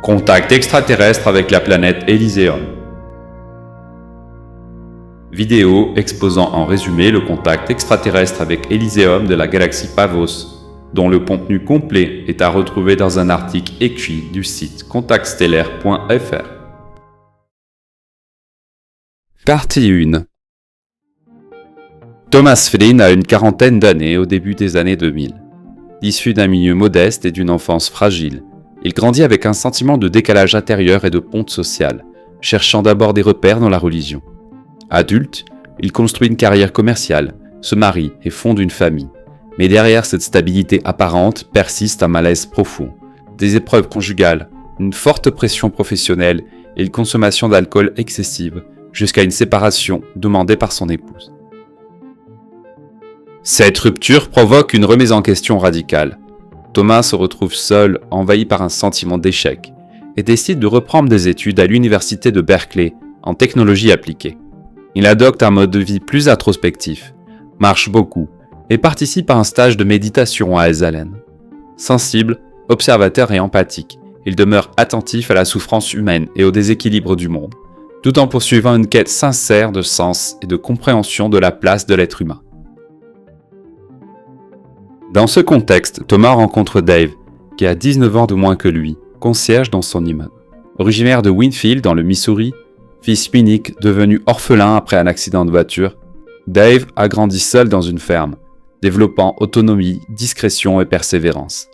Contact extraterrestre avec la planète Elysium. Vidéo exposant en résumé le contact extraterrestre avec Elysium de la galaxie Pavos, dont le contenu complet est à retrouver dans un article écrit du site contactstellaire.fr. Partie 1. Thomas Flynn a une quarantaine d'années au début des années 2000. Issu d'un milieu modeste et d'une enfance fragile, il grandit avec un sentiment de décalage intérieur et de honte sociale, cherchant d'abord des repères dans la religion. Adulte, il construit une carrière commerciale, se marie et fonde une famille. Mais derrière cette stabilité apparente persiste un malaise profond, des épreuves conjugales, une forte pression professionnelle et une consommation d'alcool excessive, jusqu'à une séparation demandée par son épouse. Cette rupture provoque une remise en question radicale. Thomas se retrouve seul, envahi par un sentiment d'échec, et décide de reprendre des études à l'université de Berkeley en technologie appliquée. Il adopte un mode de vie plus introspectif, marche beaucoup, et participe à un stage de méditation à Esalen. Sensible, observateur et empathique, il demeure attentif à la souffrance humaine et au déséquilibre du monde, tout en poursuivant une quête sincère de sens et de compréhension de la place de l'être humain. Dans ce contexte, Thomas rencontre Dave, qui a 19 ans de moins que lui, concierge dans son immeuble. Originaire de Winfield dans le Missouri, fils unique devenu orphelin après un accident de voiture, Dave a grandi seul dans une ferme, développant autonomie, discrétion et persévérance.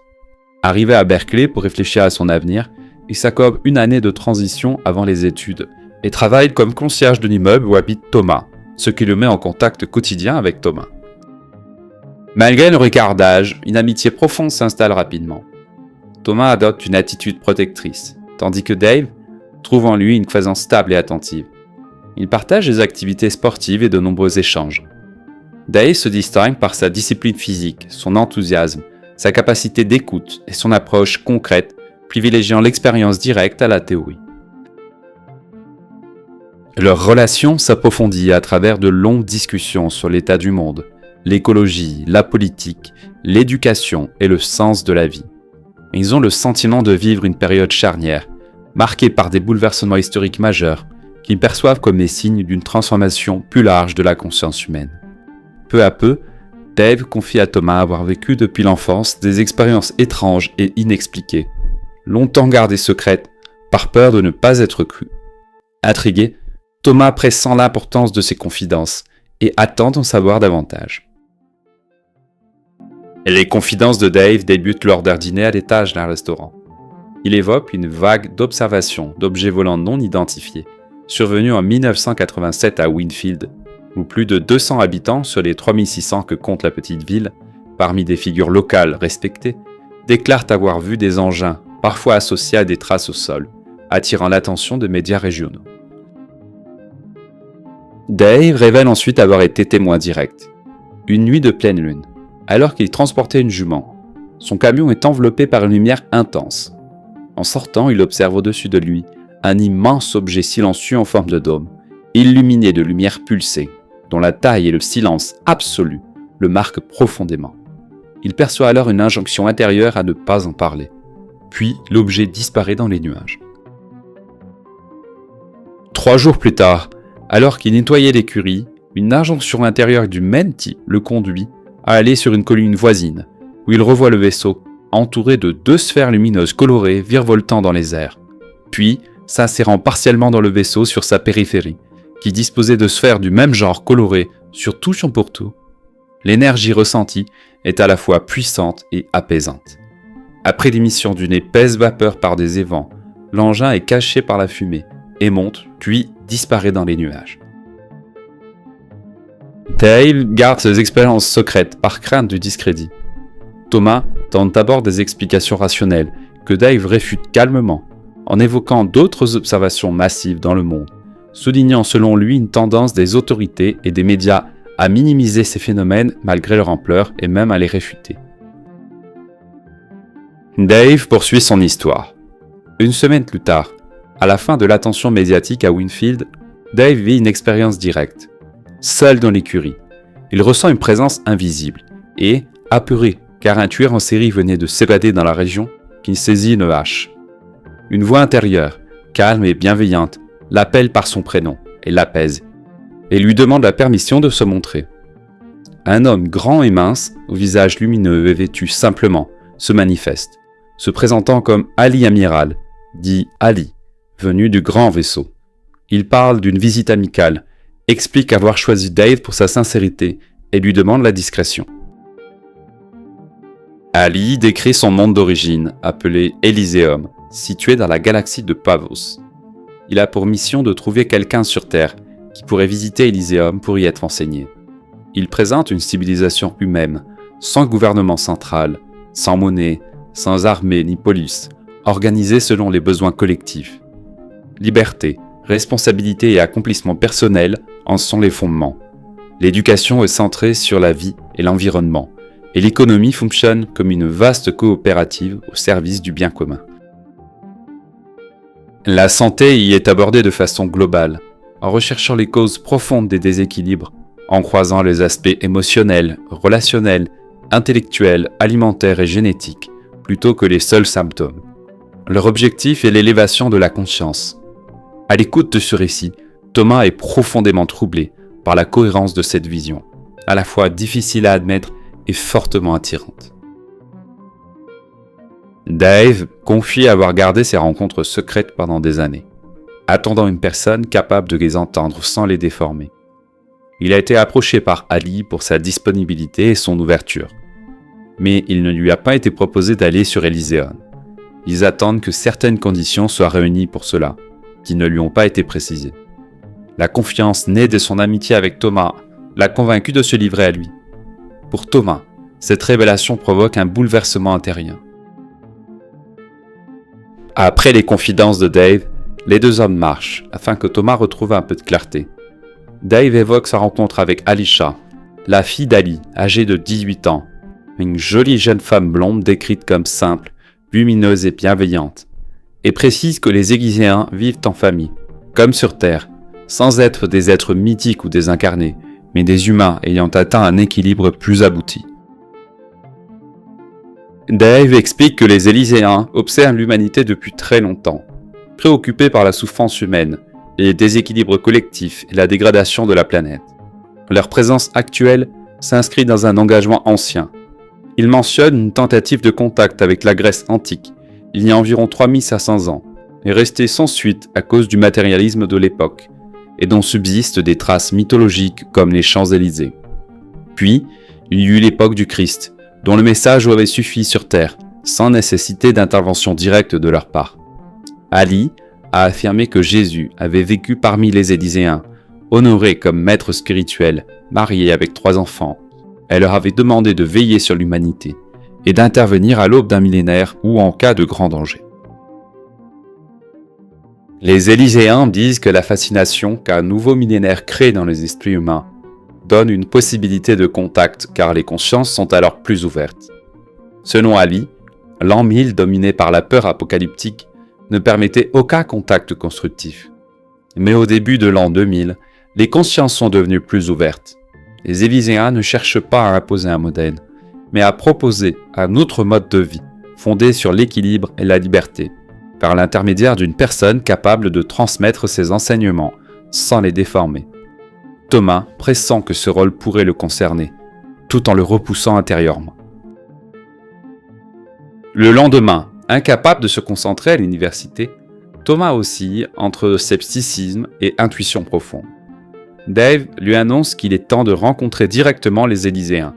Arrivé à Berkeley pour réfléchir à son avenir, il s'accorde une année de transition avant les études et travaille comme concierge de l'immeuble où habite Thomas, ce qui le met en contact quotidien avec Thomas. Malgré le écart d'âge, une amitié profonde s'installe rapidement. Thomas adopte une attitude protectrice, tandis que Dave trouve en lui une présence stable et attentive. Ils partagent des activités sportives et de nombreux échanges. Dave se distingue par sa discipline physique, son enthousiasme, sa capacité d'écoute et son approche concrète, privilégiant l'expérience directe à la théorie. Leur relation s'approfondit à travers de longues discussions sur l'état du monde, l'écologie, la politique, l'éducation et le sens de la vie. Ils ont le sentiment de vivre une période charnière, marquée par des bouleversements historiques majeurs, qu'ils perçoivent comme les signes d'une transformation plus large de la conscience humaine. Peu à peu, Dave confie à Thomas avoir vécu depuis l'enfance des expériences étranges et inexpliquées, longtemps gardées secrètes, par peur de ne pas être cru. Intrigué, Thomas pressent l'importance de ces confidences et attend d'en savoir davantage. Les confidences de Dave débutent lors d'un dîner à l'étage d'un restaurant. Il évoque une vague d'observations d'objets volants non identifiés, survenus en 1987 à Winfield, où plus de 200 habitants sur les 3600 que compte la petite ville, parmi des figures locales respectées, déclarent avoir vu des engins, parfois associés à des traces au sol, attirant l'attention de médias régionaux. Dave révèle ensuite avoir été témoin direct. Une nuit de pleine lune, alors qu'il transportait une jument, son camion est enveloppé par une lumière intense. En sortant, il observe au-dessus de lui un immense objet silencieux en forme de dôme, illuminé de lumière pulsée, dont la taille et le silence absolu le marquent profondément. Il perçoit alors une injonction intérieure à ne pas en parler. Puis, l'objet disparaît dans les nuages. 3 jours plus tard, alors qu'il nettoyait l'écurie, une injonction intérieure du même type le conduit à aller sur une colline voisine, où il revoit le vaisseau, entouré de 2 sphères lumineuses colorées virevoltant dans les airs, puis s'insérant partiellement dans le vaisseau sur sa périphérie, qui disposait de sphères du même genre colorées sur tout son pourtour. L'énergie ressentie est à la fois puissante et apaisante. Après l'émission d'une épaisse vapeur par des évents, l'engin est caché par la fumée et monte, puis disparaît dans les nuages. Dave garde ses expériences secrètes par crainte du discrédit. Thomas tente d'abord des explications rationnelles que Dave réfute calmement, en évoquant d'autres observations massives dans le monde, soulignant selon lui une tendance des autorités et des médias à minimiser ces phénomènes malgré leur ampleur et même à les réfuter. Dave poursuit son histoire. Une semaine plus tard, à la fin de l'attention médiatique à Winfield, Dave vit une expérience directe. Seul dans l'écurie, il ressent une présence invisible et, apeuré car un tueur en série venait de s'évader dans la région, qu'il saisit une hache. Une voix intérieure, calme et bienveillante, l'appelle par son prénom et l'apaise, et lui demande la permission de se montrer. Un homme grand et mince, au visage lumineux et vêtu simplement, se manifeste, se présentant comme Ali Amiral, dit Ali, venu du grand vaisseau. Il parle d'une visite amicale, explique avoir choisi Dave pour sa sincérité et lui demande la discrétion. Ali décrit son monde d'origine, appelé Elyséum, situé dans la galaxie de Pavos. Il a pour mission de trouver quelqu'un sur Terre qui pourrait visiter Elyséum pour y être enseigné. Il présente une civilisation humaine, sans gouvernement central, sans monnaie, sans armée ni police, organisée selon les besoins collectifs. Liberté, responsabilité et accomplissement personnel en sont les fondements. L'éducation est centrée sur la vie et l'environnement, et l'économie fonctionne comme une vaste coopérative au service du bien commun. La santé y est abordée de façon globale, en recherchant les causes profondes des déséquilibres, en croisant les aspects émotionnels, relationnels, intellectuels, alimentaires et génétiques, plutôt que les seuls symptômes. Leur objectif est l'élévation de la conscience. À l'écoute de ce récit, Thomas est profondément troublé par la cohérence de cette vision, à la fois difficile à admettre et fortement attirante. Dave confie avoir gardé ses rencontres secrètes pendant des années, attendant une personne capable de les entendre sans les déformer. Il a été approché par Ali pour sa disponibilité et son ouverture. Mais il ne lui a pas été proposé d'aller sur Elyséon. Ils attendent que certaines conditions soient réunies pour cela, qui ne lui ont pas été précisées. La confiance née de son amitié avec Thomas l'a convaincu de se livrer à lui. Pour Thomas, cette révélation provoque un bouleversement intérieur. Après les confidences de Dave, les deux hommes marchent afin que Thomas retrouve un peu de clarté. Dave évoque sa rencontre avec Alisha, la fille d'Ali, âgée de 18 ans, une jolie jeune femme blonde décrite comme simple, lumineuse et bienveillante, et précise que les Élyséens vivent en famille, comme sur Terre, sans être des êtres mythiques ou désincarnés, mais des humains ayant atteint un équilibre plus abouti. Dave explique que les Élyséens observent l'humanité depuis très longtemps, préoccupés par la souffrance humaine, les déséquilibres collectifs et la dégradation de la planète. Leur présence actuelle s'inscrit dans un engagement ancien. Il mentionne une tentative de contact avec la Grèce antique, il y a environ 3500 ans, et restée sans suite à cause du matérialisme de l'époque, et dont subsistent des traces mythologiques comme les Champs-Élysées. Puis, il y eut l'époque du Christ, dont le message aurait suffi sur Terre, sans nécessité d'intervention directe de leur part. Ali a affirmé que Jésus avait vécu parmi les Élyséens, honoré comme maître spirituel, marié avec 3 enfants. Elle leur avait demandé de veiller sur l'humanité et d'intervenir à l'aube d'un millénaire ou en cas de grand danger. Les Élyséens disent que la fascination qu'un nouveau millénaire crée dans les esprits humains donne une possibilité de contact car les consciences sont alors plus ouvertes. Selon Ali, l'an 1000 dominé par la peur apocalyptique ne permettait aucun contact constructif. Mais au début de l'an 2000, les consciences sont devenues plus ouvertes. Les Élyséens ne cherchent pas à imposer un modèle, mais à proposer un autre mode de vie, fondé sur l'équilibre et la liberté, par l'intermédiaire d'une personne capable de transmettre ses enseignements sans les déformer. Thomas pressent que ce rôle pourrait le concerner, tout en le repoussant intérieurement. Le lendemain, incapable de se concentrer à l'université, Thomas oscille entre scepticisme et intuition profonde. Dave lui annonce qu'il est temps de rencontrer directement les Élyséens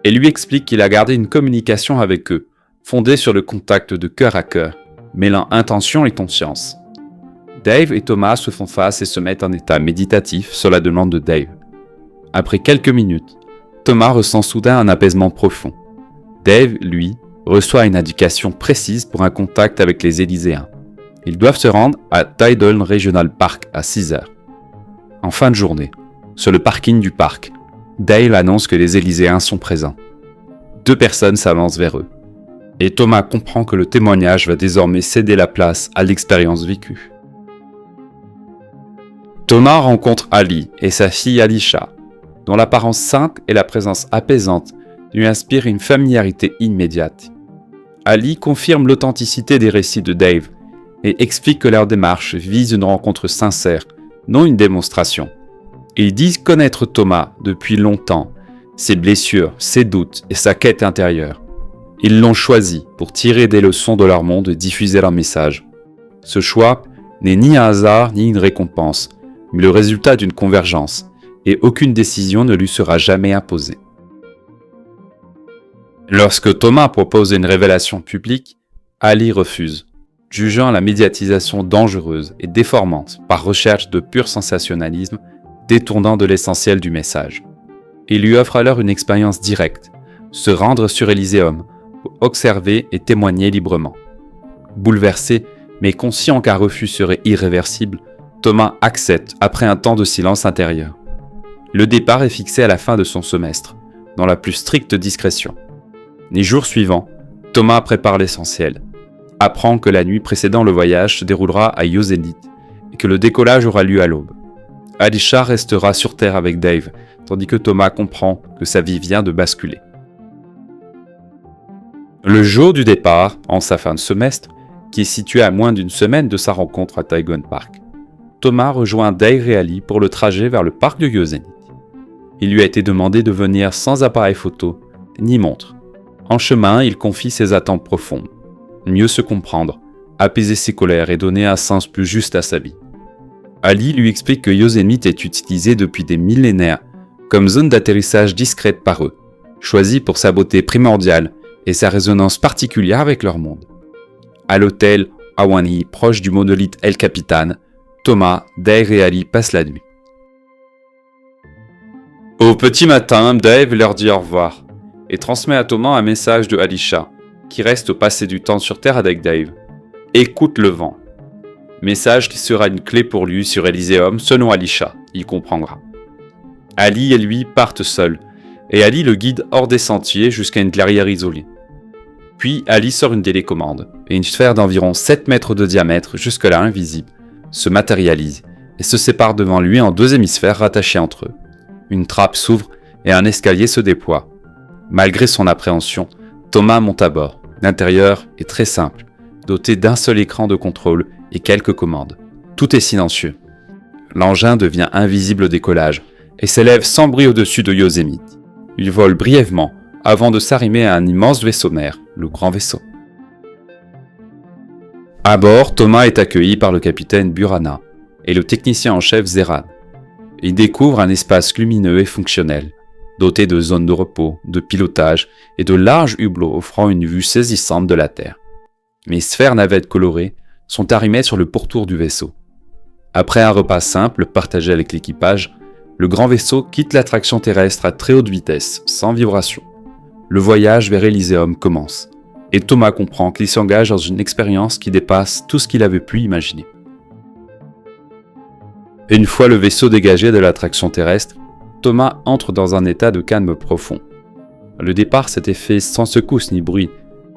et lui explique qu'il a gardé une communication avec eux, fondée sur le contact de cœur à cœur, mêlant intention et conscience. Dave et Thomas se font face et se mettent en état méditatif sur la demande de Dave. Après quelques minutes, Thomas ressent soudain un apaisement profond. Dave, lui, reçoit une indication précise pour un contact avec les Élyséens. Ils doivent se rendre à Tidal Regional Park à 6 heures. En fin de journée, sur le parking du parc, Dave annonce que les Élyséens sont présents. 2 personnes s'avancent vers eux. Et Thomas comprend que le témoignage va désormais céder la place à l'expérience vécue. Thomas rencontre Ali et sa fille Alisha, dont l'apparence simple et la présence apaisante lui inspirent une familiarité immédiate. Ali confirme l'authenticité des récits de Dave et expliquent que leur démarche vise une rencontre sincère, non une démonstration. Ils disent connaître Thomas depuis longtemps, ses blessures, ses doutes et sa quête intérieure. Ils l'ont choisi pour tirer des leçons de leur monde et diffuser leur message. Ce choix n'est ni un hasard ni une récompense, mais le résultat d'une convergence, et aucune décision ne lui sera jamais imposée. Lorsque Thomas propose une révélation publique, Ali refuse, jugeant la médiatisation dangereuse et déformante par recherche de pur sensationnalisme, détournant de l'essentiel du message. Il lui offre alors une expérience directe, se rendre sur Élyséeum, pour observer et témoigner librement. Bouleversé, mais conscient qu'un refus serait irréversible, Thomas accepte après un temps de silence intérieur. Le départ est fixé à la fin de son semestre, dans la plus stricte discrétion. Les jours suivants, Thomas prépare l'essentiel, apprend que la nuit précédant le voyage se déroulera à Yosemite et que le décollage aura lieu à l'aube. Alisha restera sur Terre avec Dave, tandis que Thomas comprend que sa vie vient de basculer. Le jour du départ, en sa fin de semestre, qui est situé à moins d'une semaine de sa rencontre à Tigon Park, Thomas rejoint Dave et Ali pour le trajet vers le parc de Yosemite. Il lui a été demandé de venir sans appareil photo, ni montre. En chemin, il confie ses attentes profondes. Mieux se comprendre, apaiser ses colères et donner un sens plus juste à sa vie. Ali lui explique que Yosemite est utilisé depuis des millénaires comme zone d'atterrissage discrète par eux, choisie pour sa beauté primordiale et sa résonance particulière avec leur monde. À l'hôtel Ahwahnee, proche du monolithe El Capitan, Thomas, Dave et Ali passent la nuit. Au petit matin, Dave leur dit au revoir et transmet à Thomas un message de Alisha, qui reste passer du temps sur Terre avec Dave. Écoute le vent. Message qui sera une clé pour lui sur Élyséeum selon Alisha, il comprendra. Ali et lui partent seuls, et Ali le guide hors des sentiers jusqu'à une clairière isolée. Puis Ali sort une télécommande, et une sphère d'environ 7 mètres de diamètre, jusque-là invisible, se matérialise et se sépare devant lui en 2 hémisphères rattachés entre eux. Une trappe s'ouvre et un escalier se déploie. Malgré son appréhension, Thomas monte à bord. L'intérieur est très simple, doté d'un seul écran de contrôle et quelques commandes. Tout est silencieux. L'engin devient invisible au décollage et s'élève sans bruit au-dessus de Yosemite. Il vole brièvement avant de s'arrimer à un immense vaisseau mère, le Grand Vaisseau. À bord, Thomas est accueilli par le capitaine Burana et le technicien en chef Zeran. Il découvre un espace lumineux et fonctionnel, doté de zones de repos, de pilotage et de larges hublots offrant une vue saisissante de la Terre. Les sphères navettes colorées sont arrimées sur le pourtour du vaisseau. Après un repas simple partagé avec l'équipage, le grand vaisseau quitte l'attraction terrestre à très haute vitesse, sans vibration. Le voyage vers Élyséeum commence, et Thomas comprend qu'il s'engage dans une expérience qui dépasse tout ce qu'il avait pu imaginer. Une fois le vaisseau dégagé de l'attraction terrestre, Thomas entre dans un état de calme profond. Le départ s'était fait sans secousse ni bruit,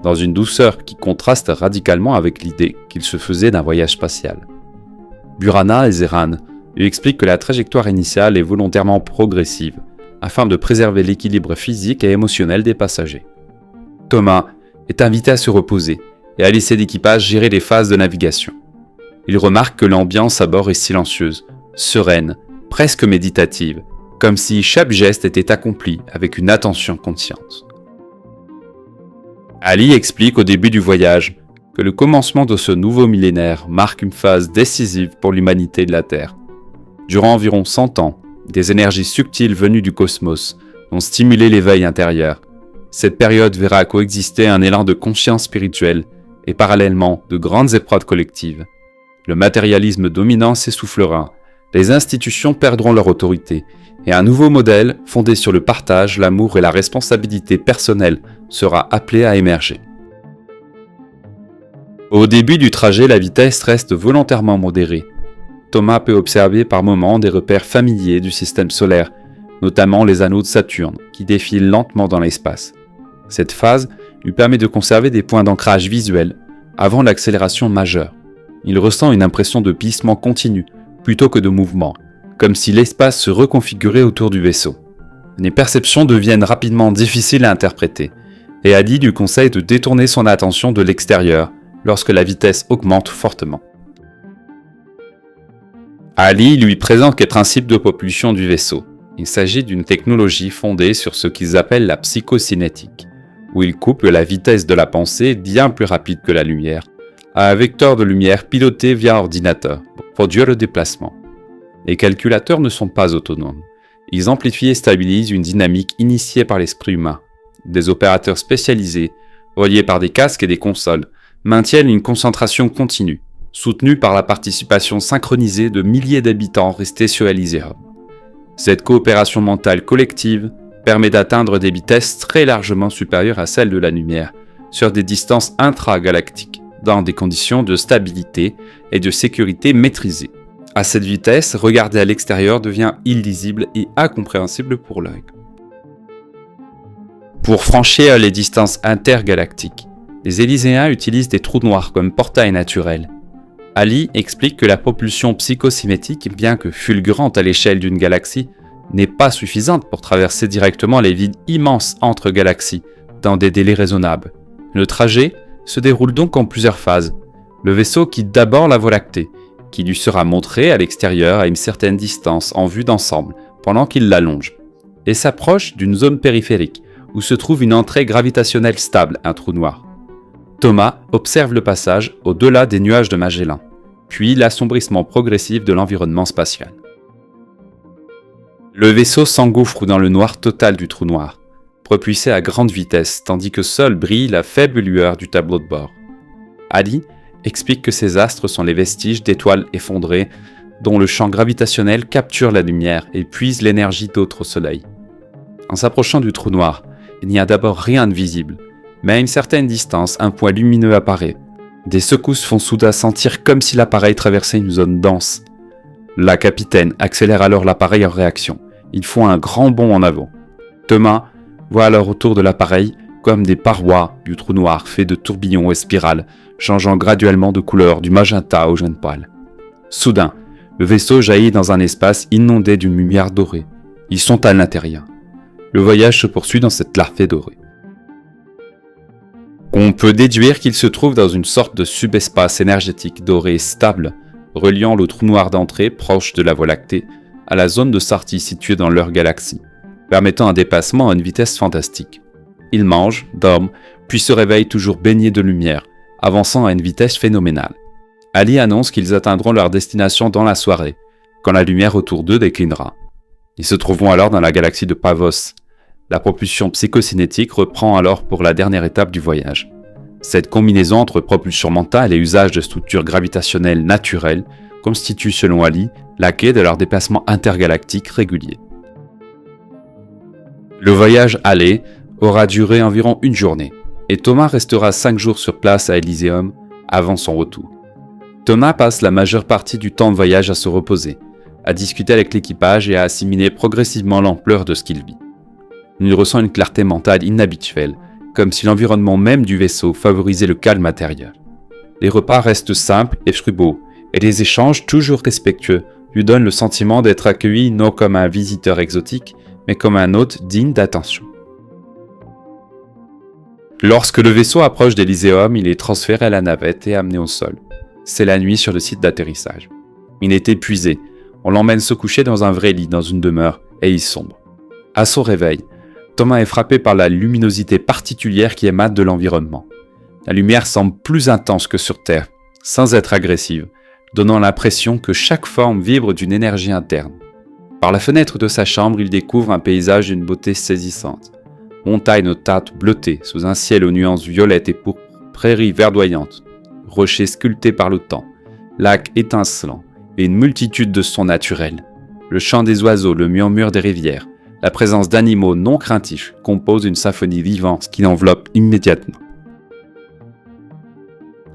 dans une douceur qui contraste radicalement avec l'idée qu'il se faisait d'un voyage spatial. Burana et Zeran lui expliquent que la trajectoire initiale est volontairement progressive, afin de préserver l'équilibre physique et émotionnel des passagers. Thomas est invité à se reposer et à laisser l'équipage gérer les phases de navigation. Il remarque que l'ambiance à bord est silencieuse, sereine, presque méditative, comme si chaque geste était accompli avec une attention consciente. Ali explique au début du voyage que le commencement de ce nouveau millénaire marque une phase décisive pour l'humanité de la Terre. Durant environ 100 ans, des énergies subtiles venues du cosmos ont stimulé l'éveil intérieur. Cette période verra coexister un élan de conscience spirituelle et parallèlement de grandes épreuves collectives. Le matérialisme dominant s'essoufflera, les institutions perdront leur autorité et un nouveau modèle fondé sur le partage, l'amour et la responsabilité personnelle sera appelé à émerger. Au début du trajet, la vitesse reste volontairement modérée. Thomas peut observer par moments des repères familiers du système solaire, notamment les anneaux de Saturne, qui défilent lentement dans l'espace. Cette phase lui permet de conserver des points d'ancrage visuels avant l'accélération majeure. Il ressent une impression de plissement continu plutôt que de mouvement, comme si l'espace se reconfigurait autour du vaisseau. Les perceptions deviennent rapidement difficiles à interpréter, et Ali lui conseille de détourner son attention de l'extérieur, lorsque la vitesse augmente fortement. Ali lui présente les principes de propulsion du vaisseau. Il s'agit d'une technologie fondée sur ce qu'ils appellent la psychocinétique, où ils couplent la vitesse de la pensée, bien plus rapide que la lumière, à un vecteur de lumière piloté via ordinateur pour produire le déplacement. Les calculateurs ne sont pas autonomes. Ils amplifient et stabilisent une dynamique initiée par l'esprit humain. Des opérateurs spécialisés, reliés par des casques et des consoles, maintiennent une concentration continue, soutenue par la participation synchronisée de milliers d'habitants restés sur Elysium. Cette coopération mentale collective permet d'atteindre des vitesses très largement supérieures à celles de la lumière, sur des distances intragalactiques, dans des conditions de stabilité et de sécurité maîtrisées. À cette vitesse, regarder à l'extérieur devient illisible et incompréhensible pour l'œil. Pour franchir les distances intergalactiques, les Élyséens utilisent des trous noirs comme portail naturel. Ali explique que la propulsion psychocinétique, bien que fulgurante à l'échelle d'une galaxie, n'est pas suffisante pour traverser directement les vides immenses entre galaxies, dans des délais raisonnables. Le trajet se déroule donc en plusieurs phases. Le vaisseau quitte d'abord la Voie lactée, qui lui sera montrée à l'extérieur à une certaine distance en vue d'ensemble, pendant qu'il la longe, et s'approche d'une zone périphérique, où se trouve une entrée gravitationnelle stable, un trou noir. Thomas observe le passage au-delà des nuages de Magellan, puis l'assombrissement progressif de l'environnement spatial. Le vaisseau s'engouffre dans le noir total du trou noir, propulsé à grande vitesse, tandis que seule brille la faible lueur du tableau de bord. Ali explique que ces astres sont les vestiges d'étoiles effondrées dont le champ gravitationnel capture la lumière et puise l'énergie d'autres soleils. En s'approchant du trou noir, il n'y a d'abord rien de visible, mais à une certaine distance, un point lumineux apparaît. Des secousses font soudain sentir comme si l'appareil traversait une zone dense. La capitaine accélère alors l'appareil en réaction. Ils font un grand bond en avant. Thomas voit alors autour de l'appareil comme des parois du trou noir faits de tourbillons et spirales, changeant graduellement de couleur du magenta au jaune pâle. Soudain, le vaisseau jaillit dans un espace inondé d'une lumière dorée. Ils sont à l'intérieur. Le voyage se poursuit dans cette clarté dorée. On peut déduire qu'il se trouve dans une sorte de subespace énergétique doré stable, reliant le trou noir d'entrée, proche de la Voie lactée, à la zone de sortie située dans leur galaxie, permettant un dépassement à une vitesse fantastique. Ils mangent, dorment, puis se réveillent toujours baignés de lumière, avançant à une vitesse phénoménale. Ali annonce qu'ils atteindront leur destination dans la soirée, quand la lumière autour d'eux déclinera. Ils se trouveront alors dans la galaxie de Pavos. La propulsion psychocinétique reprend alors pour la dernière étape du voyage. Cette combinaison entre propulsion mentale et usage de structures gravitationnelles naturelles constitue selon Ali la clé de leur déplacement intergalactique régulier. Le voyage aller aura duré environ une journée, et Thomas restera 5 jours sur place à Elysium avant son retour. Thomas passe la majeure partie du temps de voyage à se reposer, à discuter avec l'équipage et à assimiler progressivement l'ampleur de ce qu'il vit. Il ressent une clarté mentale inhabituelle, comme si l'environnement même du vaisseau favorisait le calme intérieur. Les repas restent simples et frugaux, et les échanges toujours respectueux lui donnent le sentiment d'être accueilli non comme un visiteur exotique, mais comme un hôte digne d'attention. Lorsque le vaisseau approche d'Elyséum, il est transféré à la navette et amené au sol. C'est la nuit sur le site d'atterrissage. Il est épuisé, on l'emmène se coucher dans un vrai lit dans une demeure, et il sombre. À son réveil, Thomas est frappé par la luminosité particulière qui émane de l'environnement. La lumière semble plus intense que sur Terre, sans être agressive, donnant l'impression que chaque forme vibre d'une énergie interne. Par la fenêtre de sa chambre, il découvre un paysage d'une beauté saisissante. Montagnes aux teintes bleutées sous un ciel aux nuances violettes et pourpres, prairies verdoyantes, rochers sculptés par le temps, lacs étincelants et une multitude de sons naturels. Le chant des oiseaux, le murmure des rivières, la présence d'animaux non craintifs composent une symphonie vivante qui l'enveloppe immédiatement.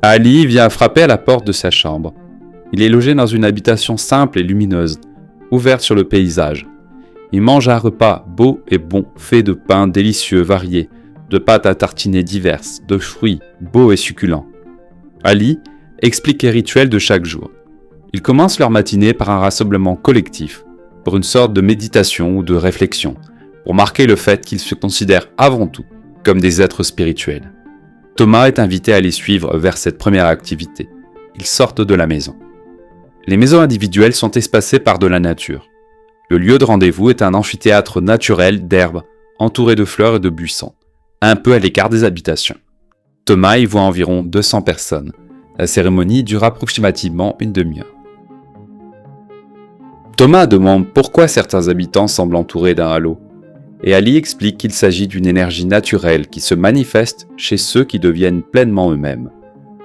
Ali vient frapper à la porte de sa chambre. Il est logé dans une habitation simple et lumineuse, ouverte sur le paysage. Il mange un repas beau et bon, fait de pain délicieux variés, de pâtes à tartiner diverses, de fruits beaux et succulents. Ali explique les rituels de chaque jour. Ils commencent leur matinée par un rassemblement collectif, pour une sorte de méditation ou de réflexion, pour marquer le fait qu'ils se considèrent avant tout comme des êtres spirituels. Thomas est invité à les suivre vers cette première activité. Ils sortent de la maison. Les maisons individuelles sont espacées par de la nature. Le lieu de rendez-vous est un amphithéâtre naturel d'herbes, entouré de fleurs et de buissons, un peu à l'écart des habitations. Thomas y voit environ 200 personnes. La cérémonie dure approximativement une demi-heure. Thomas demande pourquoi certains habitants semblent entourés d'un halo, et Ali explique qu'il s'agit d'une énergie naturelle qui se manifeste chez ceux qui deviennent pleinement eux-mêmes,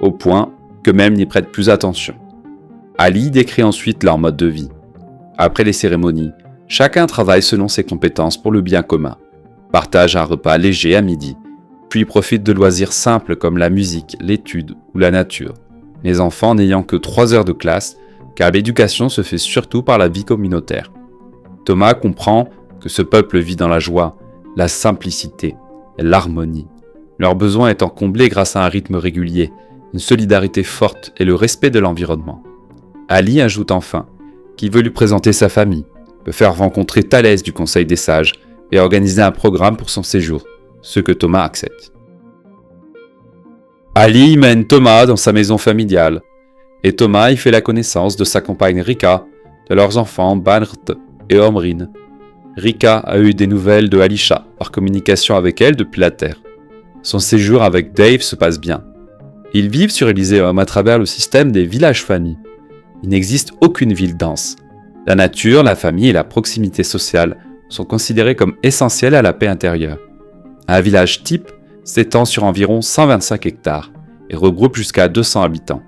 au point qu'eux-mêmes n'y prêtent plus attention. Ali décrit ensuite leur mode de vie. Après les cérémonies, chacun travaille selon ses compétences pour le bien commun, partage un repas léger à midi, puis profite de loisirs simples comme la musique, l'étude ou la nature, les enfants n'ayant que 3 heures de classe, car l'éducation se fait surtout par la vie communautaire. Thomas comprend que ce peuple vit dans la joie, la simplicité et l'harmonie, leurs besoins étant comblés grâce à un rythme régulier, une solidarité forte et le respect de l'environnement. Ali ajoute enfin qu'il veut lui présenter sa famille, peut faire rencontrer Thalès du Conseil des Sages et organiser un programme pour son séjour, ce que Thomas accepte. Ali mène Thomas dans sa maison familiale, et Thomas y fait la connaissance de sa compagne Rika, de leurs enfants Badr et Omrin. Rika a eu des nouvelles de Alisha par communication avec elle depuis la Terre. Son séjour avec Dave se passe bien. Ils vivent sur Elyséum à travers le système des villages familles. Il n'existe aucune ville dense. La nature, la famille et la proximité sociale sont considérées comme essentielles à la paix intérieure. Un village type s'étend sur environ 125 hectares et regroupe jusqu'à 200 habitants.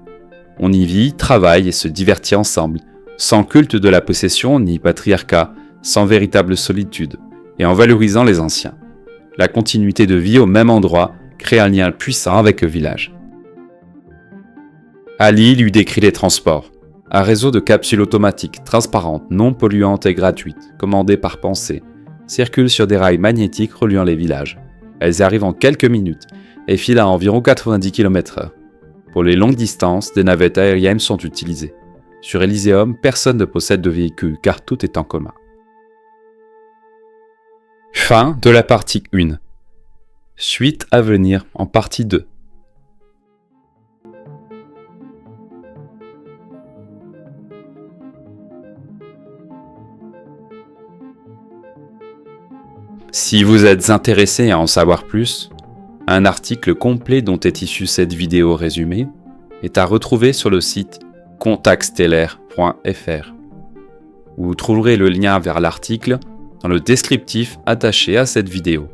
On y vit, travaille et se divertit ensemble, sans culte de la possession ni patriarcat, sans véritable solitude, et en valorisant les anciens. La continuité de vie au même endroit crée un lien puissant avec le village. Ali lui décrit les transports. Un réseau de capsules automatiques, transparentes, non polluantes et gratuites, commandées par Pensée, circulent sur des rails magnétiques reliant les villages. Elles arrivent en quelques minutes et filent à environ 90 km/h. Pour les longues distances, des navettes aériennes sont utilisées. Sur Elyséum, personne ne possède de véhicule car tout est en commun. Fin de la partie 1. Suite à venir en partie 2. Si vous êtes intéressé à en savoir plus, un article complet dont est issue cette vidéo résumée est à retrouver sur le site contactstellaire.fr. Vous trouverez le lien vers l'article dans le descriptif attaché à cette vidéo.